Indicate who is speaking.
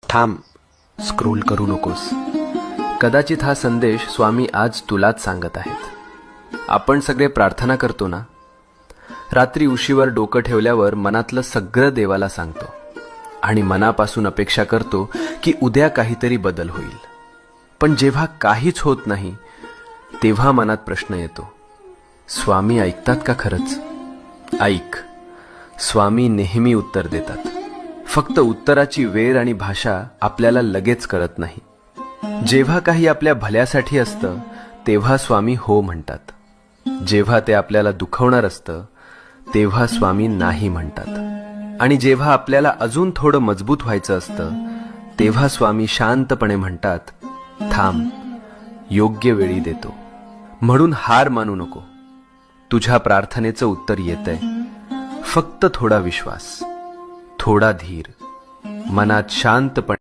Speaker 1: थांब, स्क्रोल करू नकोस. कदाचित हा संदेश स्वामी आज तुलाच सांगत आहेत. आपण सगळे प्रार्थना करतो ना, रात्री उशीवर डोकं ठेवल्यावर मनातलं सगळं देवाला सांगतो आणि मनापासून अपेक्षा करतो की उद्या काहीतरी बदल होईल. पण जेव्हा काहीच होत नाही तेव्हा मनात प्रश्न येतो, स्वामी ऐकतात का खरंच? ऐक, स्वामी नेहमी उत्तर देतात. फक्त उत्तराची वेळ आणि भाषा आपल्याला लगेच कळत नाही. जेव्हा काही आपल्या भल्यासाठी असतं तेव्हा स्वामी हो म्हणतात. जेव्हा ते आपल्याला दुखवणार असतं तेव्हा स्वामी नाही म्हणतात. आणि जेव्हा आपल्याला अजून थोडं मजबूत व्हायचं असतं तेव्हा स्वामी शांतपणे म्हणतात, थांब, योग्य वेळी देतो. म्हणून हार मानू नको. तुझ्या प्रार्थनेचं उत्तर येतंय. फक्त थोडा विश्वास, थोडा धीर, मनात शांतपणे